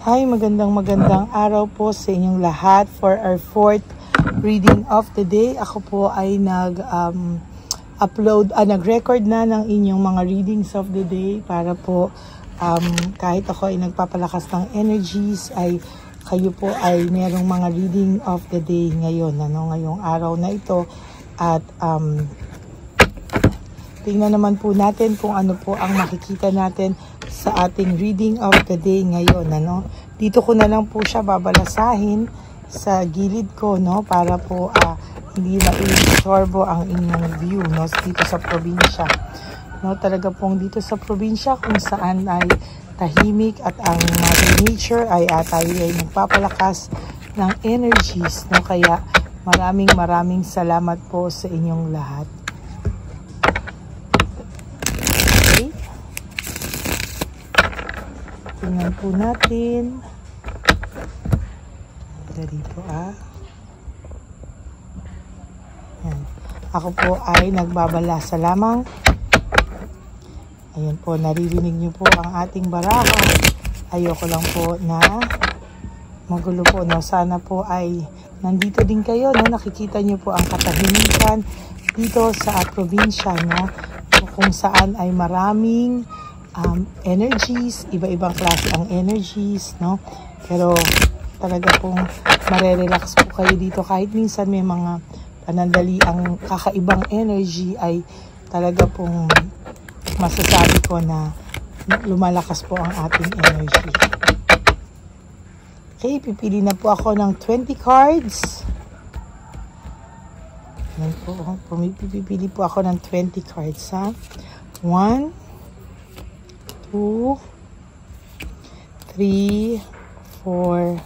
Hi, magandang araw po sa inyong lahat for our fourth reading of the day. Ako po ay nag-record na ng inyong mga readings of the day para po kahit ako ay nagpapalakas ng energies ay kayo po ay merong mga reading of the day ngayon, ngayong araw na ito. At tingnan naman po natin kung ano po ang makikita natin sa ating reading of the day ngayon. Dito ko na lang po siya babalasahin sa gilid ko, para po hindi ma-istorbo ang inyong view, dito sa probinsya. Talaga pong dito sa probinsya kung saan ay tahimik at ang Mother Nature ay tayo ay nagpapalakas ng energies, kaya maraming salamat po sa inyong lahat. Okay. Tingnan po natin. Dito Yan. Ako po ay nagbabalasa lamang. Ayan po, naririnig niyo po ang ating baraha. Ayoko lang po na magulo po, Sana po ay nandito din kayo, Nakikita niyo po ang katahimikan dito sa probinsya, Kung saan ay maraming energies, iba-ibang klase ang energies, Pero talaga pong marerelax po kayo dito kahit minsan may mga panandali ang kakaibang energy, ay talaga pong masasabi ko na lumalakas po ang ating energy. Okay, pipili na po ako ng 20 cards. Yan po, pipili po ako ng 20 cards, 1, 2, 3, 4,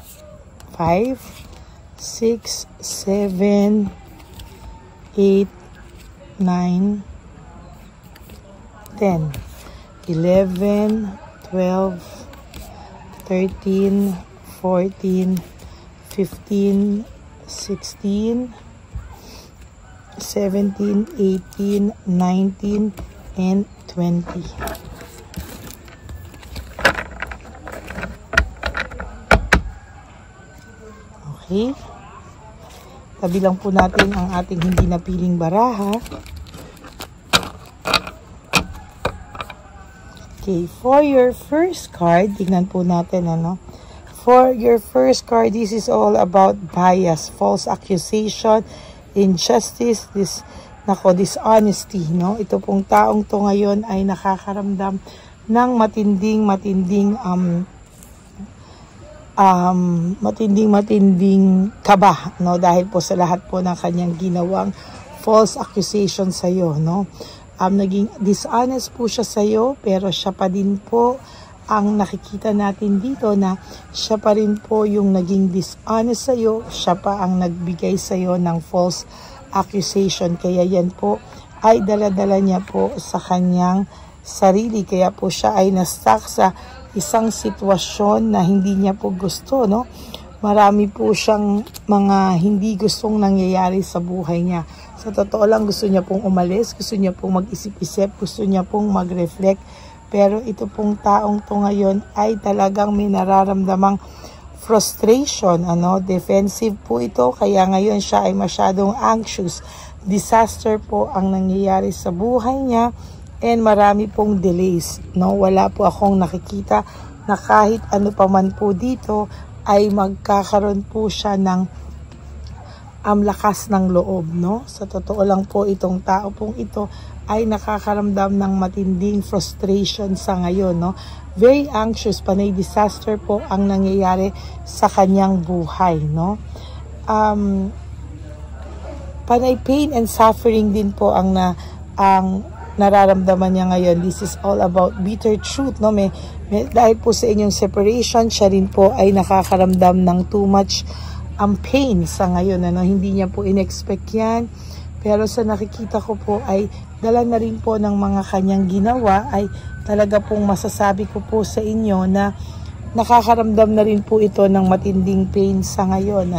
5, 6, 7, 8, 9, 10, 11, 12, 13, 14, 15, 16, 17, 18, 19, and 20. Okay. Tabi lang po natin ang ating hindi napiling baraha. Okay, for your first card, tingnan po natin, For your first card, this is all about bias, false accusation, injustice, dishonesty, Ito pong taong to ngayon ay nakakaramdam ng matinding kaba, dahil po sa lahat po ng kanyang ginawang false accusation sa iyo, naging dishonest po siya sa iyo, pero siya pa din po ang nakikita natin dito na siya pa rin po yung naging dishonest sa iyo, siya pa ang nagbigay sa iyo ng false accusation, kaya yan po ay dala-dala niya po sa kanyang sarili, kaya po siya ay na-stuck sa isang sitwasyon na hindi niya po gusto, Marami po siyang mga hindi gustong nangyayari sa buhay niya. Sa totoo lang, gusto niya pong umalis, gusto niya pong mag-isip-isip, gusto niya pong mag-reflect. Pero ito pong taong to ngayon ay talagang may nararamdamang frustration, defensive po ito, kaya ngayon siya ay masyadong anxious. Disaster po ang nangyayari sa buhay niya. And marami pong delays, Wala po akong nakikita na kahit ano pa man po dito ay magkakaroon po siya ng lakas ng loob, Sa totoo lang po, itong tao pong ito ay nakakaramdam ng matinding frustration sa ngayon, Very anxious, panay disaster po ang nangyayari sa kanyang buhay, Panay pain and suffering din po ang nararamdaman niya ngayon. This is all about bitter truth, dahil po sa inyong separation, siya rin po ay nakakaramdam ng too much pain sa ngayon, hindi niya po in-expect yan, pero sa nakikita ko po ay dala na rin po ng mga kanyang ginawa, ay talaga pong masasabi ko po sa inyo na nakakaramdam na rin po ito ng matinding pain sa ngayon,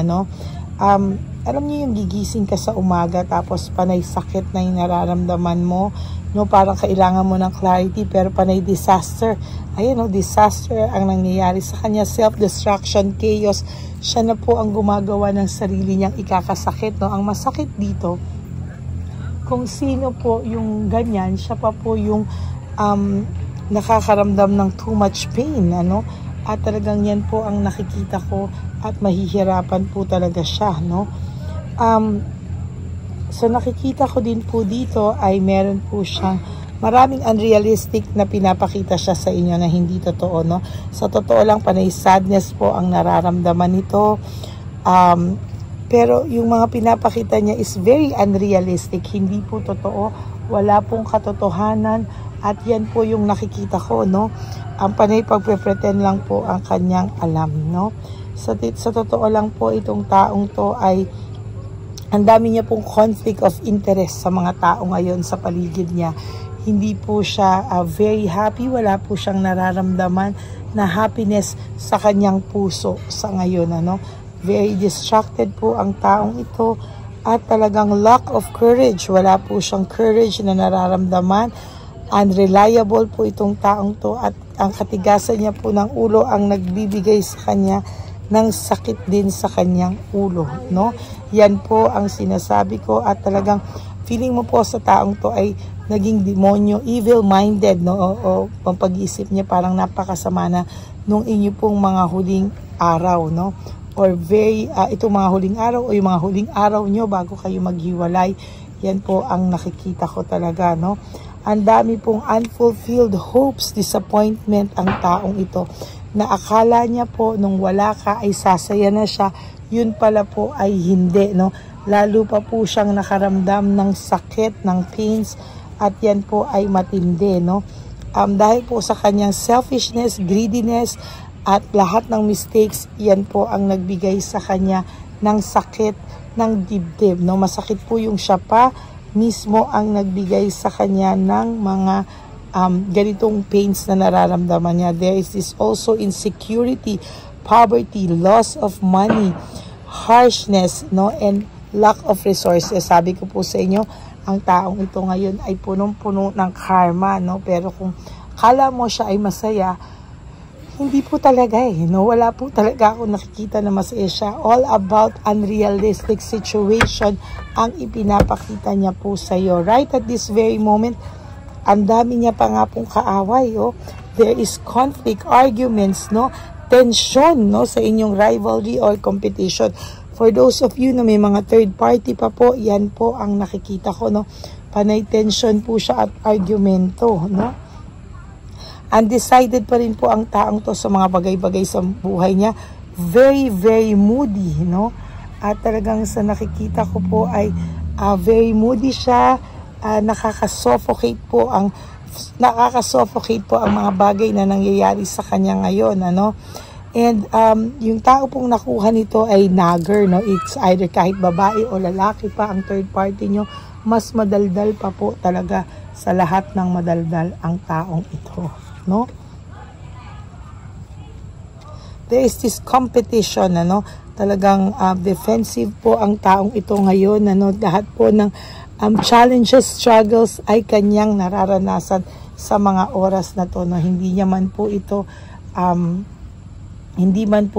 alam niyo yung gigising ka sa umaga tapos panay sakit na yung nararamdaman mo, no, parang kailangan mo ng clarity, pero panay disaster. Ayan, no, disaster ang nangyayari sa kanya, self-destruction, chaos. Siya na po ang gumagawa ng sarili niyang ikakasakit, no. Ang masakit dito, kung sino po yung ganyan, siya pa po yung nakakaramdam ng too much pain, ano. At talagang yan po ang nakikita ko, at mahihirapan po talaga siya, no. So nakikita ko din po dito ay meron po siyang maraming unrealistic na pinapakita siya sa inyo na hindi totoo, no. Sa totoo lang, panay sadness po ang nararamdaman nito. Pero yung mga pinapakita niya is very unrealistic, hindi po totoo, wala pong katotohanan, at yan po yung nakikita ko, no. Ang panay pagpe-pretend lang po ang kanyang alam, no. Sa totoo lang po, itong taong to ay ang dami niya pong conflict of interest sa mga tao ngayon sa paligid niya. Hindi po siya very happy, wala po siyang nararamdaman na happiness sa kanyang puso sa ngayon, ano. Very distracted po ang taong ito, at talagang lack of courage, wala po siyang courage na nararamdaman. Unreliable po itong taong to, at ang katigasan niya po ng ulo ang nagbibigay sa kanya ng sakit din sa kanyang ulo, no. Yan po ang sinasabi ko, at talagang feeling mo po sa taong to ay naging demonyo, evil-minded, no, o ang pag-iisip niya parang napakasama na nung inyo pong mga huling araw, no, or itong mga huling araw o yung mga huling araw nyo bago kayo maghiwalay. Yan po ang nakikita ko talaga, no. Ang dami pong unfulfilled hopes, disappointment ang taong ito, na akala niya po nung wala ka ay sasaya na siya, yun pala po ay hindi, no. Lalo pa po siyang nakaramdam ng sakit, ng pains, at yan po ay matindi, no. Dahil po sa kanyang selfishness, greediness, at lahat ng mistakes, yan po ang nagbigay sa kanya ng sakit ng dibdib, no. Masakit po yung siya pa mismo ang nagbigay sa kanya ng mga ganitong pains na nararamdaman niya. There is this also insecurity, poverty, loss of money, harshness, no, and lack of resources. Sabi ko po sa inyo, ang taong ito ngayon ay punong-puno ng karma, no. Pero kung kala mo siya ay masaya, hindi po talaga, no. Wala po talaga ako nakikita na masaya siya. All about unrealistic situation ang ipinapakita niya po sa iyo. Right at this very moment, ang dami niya pa nga pong kaaway, oh. There is conflict, arguments, no, tension, no, sa inyong rivalry or competition. For those of you na may mga third party pa po, yan po ang nakikita ko, no. Panay tension po siya at argumento, no. Undecided pa rin po ang taong to sa mga bagay-bagay sa buhay niya. Very, very moody, no. At talagang sa nakikita ko po ay very moody siya. Nakaka-suffocate po ang mga bagay na nangyayari sa kanya ngayon, ano. And yung tao pong nakuha nito ay nagger, no. It's either kahit babae o lalaki pa ang third party nyo, mas madaldal pa po talaga sa lahat ng madaldal ang taong ito, no. There is this competition, ano. Talagang defensive po ang taong ito ngayon, ano. Lahat po ng challenges, struggles ay kanyang nararanasan sa mga oras na to, no. Hindi man po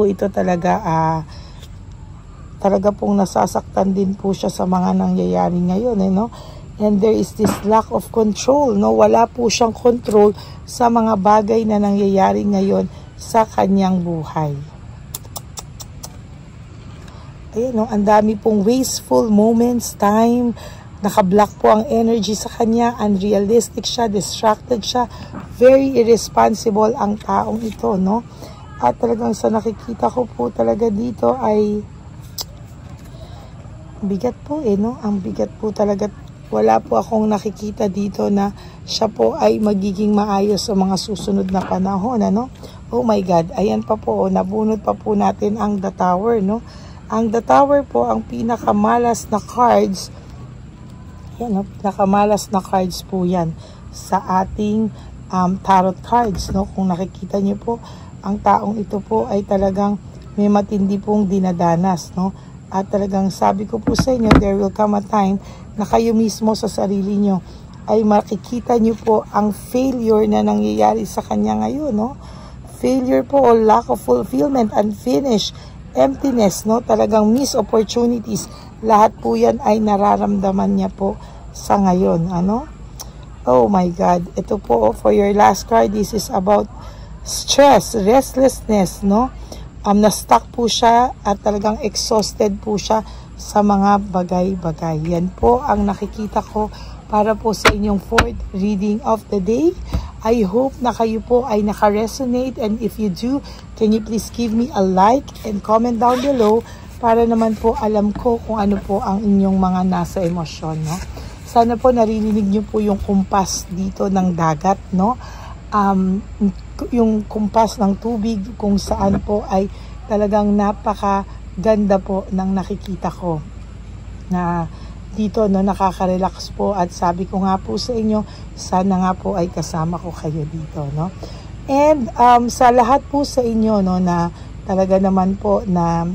ito talaga pong nasasaktan din po siya sa mga nangyayari ngayon, no. And there is this lack of control, no. Wala po siyang control sa mga bagay na nangyayari ngayon sa kanyang buhay. Ayan, no, ang dami pong wasteful moments, time. Nakablock po ang energy sa kanya, unrealistic siya, distracted siya, very irresponsible ang taong ito, no. At talagang sa nakikita ko po talaga dito ay bigat po, no. Ang bigat po talaga. Wala po akong nakikita dito na siya po ay magiging maayos sa mga susunod na panahon, ano. Oh my God, ayan pa po, nabunot pa po natin ang The Tower, no. Ang The Tower po, ang pinakamalas na cards. Yan, no? Pinakamalas na cards po yan sa ating tarot cards, no. Kung nakikita niyo po, ang taong ito po ay talagang may matindi pong dinadanas, no. At talagang sabi ko po sa inyo, there will come a time na kayo mismo sa sarili nyo ay makikita nyo po ang failure na nangyayari sa kanya ngayon, no? Failure po o lack of fulfillment, unfinished, emptiness, no? Talagang missed opportunities. Lahat po yan ay nararamdaman niya po sa ngayon, ano? Oh my God. Ito po, for your last card, this is about stress, restlessness, no? Na-stuck po siya at talagang exhausted po siya sa mga bagay-bagay. Yan po ang nakikita ko para po sa inyong fourth reading of the day. I hope na kayo po ay naka-resonate, and if you do, can you please give me a like and comment down below para naman po alam ko kung ano po ang inyong mga nasa emosyon, no? Sana po naririnig niyo po yung kumpas dito ng dagat, no? Yung kumpas ng tubig kung saan po ay talagang napakaganda po ng nakikita ko na dito, no, nakaka-relax po, at sabi ko nga po sa inyo, sana nga po ay kasama ko kayo dito, no? And sa lahat po sa inyo, no, na talaga naman po na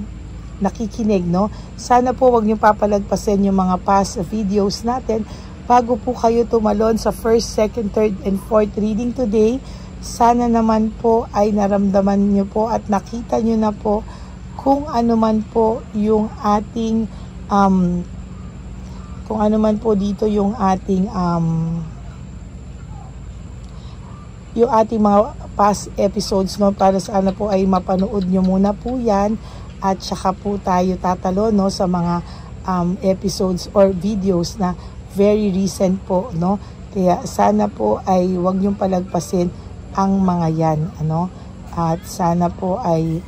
nakikinig, no, sana po wag niyo papalagpasin yung mga past videos natin bago po kayo tumalon sa first, second, third, and fourth reading today. Sana naman po ay naramdaman niyo po at nakita niyo na po kung ano man po yung ating kung ano man po dito yung ating mga past episodes, no, para sana po ay mapanood nyo muna po yan, at saka po tayo tatalo, no, sa mga episodes or videos na very recent po, no. Kaya sana po ay wag nyong palagpasin ang mga yan, ano, at sana po ay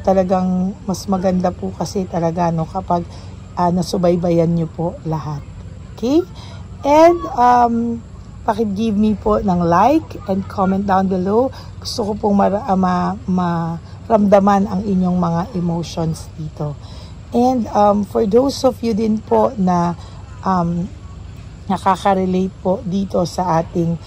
talagang mas maganda po kasi talaga, no, kapag nasubaybayan nyo po lahat. Okay? And paki-give me po ng like and comment down below. Gusto ko pong maramdaman ang inyong mga emotions dito. And for those of you din po na nakaka-relate po dito sa ating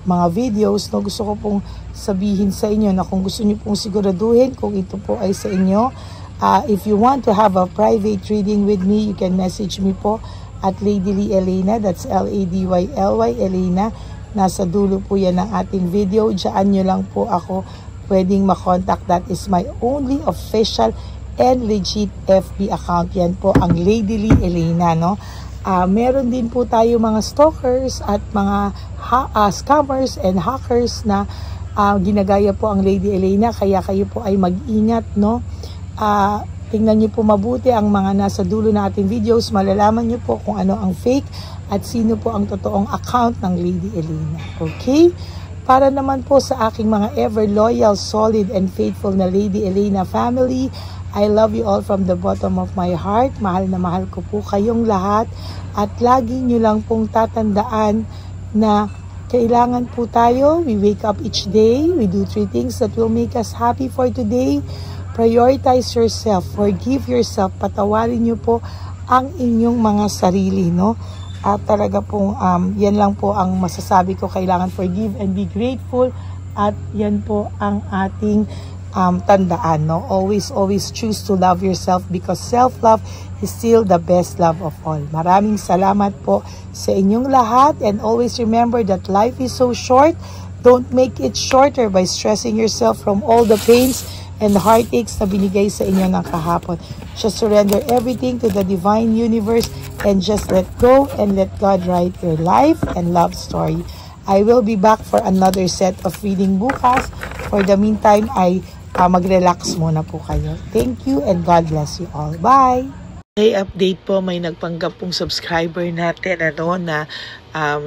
mga videos, no, gusto ko pong sabihin sa inyo na kung gusto niyo pong siguraduhin kung ito po ay sa inyo, if you want to have a private reading with me, you can message me po at Ladyly Elena. That's Ladyly Elena. Nasa dulo po yan ng ating video. Diyan nyo lang po ako pwedeng makontak. That is my only official and legit FB account. Yan po ang Ladyly Elena, no? Meron din po tayo mga stalkers at mga scammers and hackers na ginagaya po ang Lady Elena. Kaya kayo po ay mag-ingat, no? Tingnan nyo po mabuti ang mga nasa dulo na ating videos. Malalaman nyo po kung ano ang fake at sino po ang totoong account ng Lady Elena. Okay? Para naman po sa aking mga ever loyal, solid, and faithful na Lady Elena family, I love you all from the bottom of my heart. Mahal na mahal ko po kayong lahat. At lagi nyo lang pong tatandaan na kailangan po tayo, we wake up each day, we do 3 things that will make us happy for today. Prioritize yourself, forgive yourself, patawarin nyo po ang inyong mga sarili, no? At talaga pong yan lang po ang masasabi ko, kailangan forgive and be grateful, at yan po ang ating tandaan, no? Always choose to love yourself, because self-love is still the best love of all. Maraming salamat po sa inyong lahat, and always remember that life is so short. Don't make it shorter by stressing yourself from all the pains and heartaches na binigay sa inyo ng kahapon. Just surrender everything to the divine universe and just let go and let God write your life and love story. I will be back for another set of reading bukas. For the meantime, ay mag-relax muna po kayo. Thank you and God bless you all. Bye! May update po, may nagpanggap pong subscriber natin na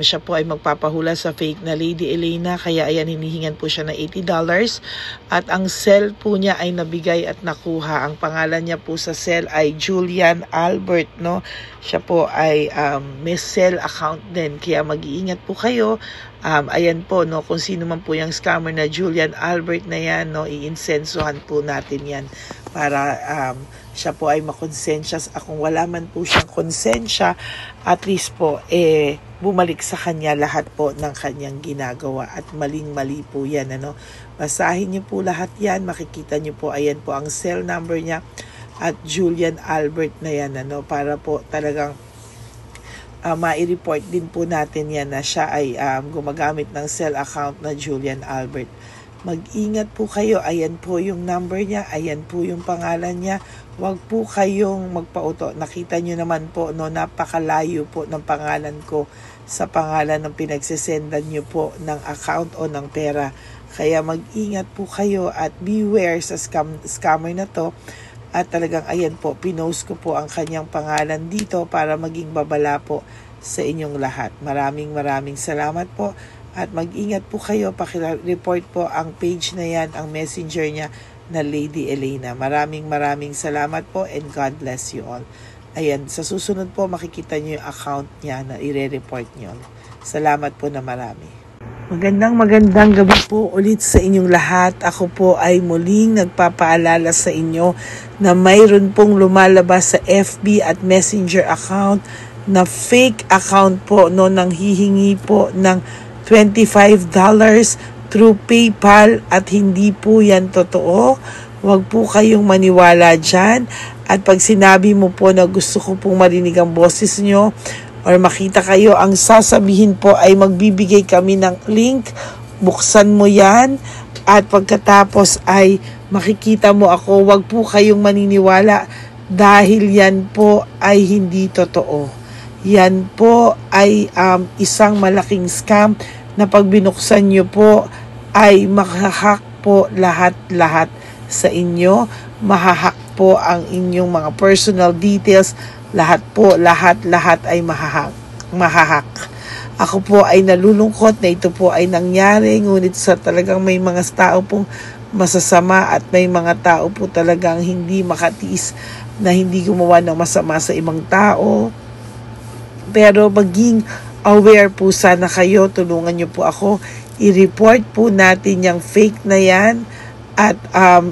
siya po ay magpapahula sa fake na Lady Elena, kaya ayan, hinihingan po siya ng $80 at ang cell po niya ay nabigay at nakuha. Ang pangalan niya po sa cell ay Julian Albert, no? Siya po ay may cell account din, kaya mag-iingat po kayo. Ayan po, no, kung sino man po yung scammer na Julian Albert na yan, no, iinsensuhan po natin yan para siya po ay makonsensya. Kung wala man po siyang konsensya, at least po bumalik sa kanya lahat po ng kanyang ginagawa, at maling-mali po yan, ano. Basahin niyo po lahat yan, makikita niyo po, ayan po ang cell number niya at Julian Albert na yan, ano, para po talagang mai-report din po natin yan na siya ay gumagamit ng cell account na Julian Albert. Mag-ingat po kayo. Ayan po yung number niya. Ayan po yung pangalan niya. Huwag po kayong magpauto. Nakita nyo naman po, no, napakalayo po ng pangalan ko sa pangalan ng pinagsisendan nyo po ng account o ng pera. Kaya mag-ingat po kayo at beware sa scammer na to. At talagang ayan po, pinost ko po ang kanyang pangalan dito para maging babala po sa inyong lahat. Maraming salamat po. At mag-ingat po kayo, pakireport po ang page na yan, ang messenger niya na Lady Elena. Maraming salamat po and God bless you all. Ayan, sa susunod po makikita niyo yung account niya na i-report niyo. Salamat po na marami. Magandang gabi po ulit sa inyong lahat. Ako po ay muling nagpapaalala sa inyo na mayroon pong lumalabas sa FB at Messenger account na fake account po, no, nang hihingi po ng $25 through PayPal at hindi po yan totoo. Huwag po kayong maniwala dyan. At pag sinabi mo po na gusto ko pong marinig ang boses nyo or makita kayo, ang sasabihin po ay magbibigay kami ng link. Buksan mo yan at pagkatapos ay makikita mo ako. Huwag po kayong maniniwala dahil yan po ay hindi totoo. Yan po ay isang malaking scam na pag binuksan nyo po ay mahahack po lahat sa inyo. Mahahack po ang inyong mga personal details. Lahat ay mahahack. Ako po ay nalulungkot na ito po ay nangyari, ngunit sa talagang may mga tao pong masasama at may mga tao po talagang hindi makatiis na hindi gumawa ng masama sa ibang tao. Pero maging aware po sana kayo, tulungan niyo po ako, i-report po natin yung fake na yan at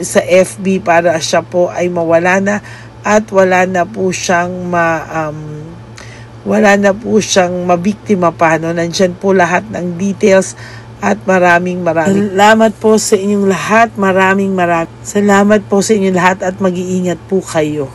sa FB para siya po ay mawala na at wala na po siyang mabiktima pa, no? Nandyan po lahat ng details at maraming salamat po sa inyong lahat. Maraming salamat po sa inyong lahat at mag-iingat po kayo.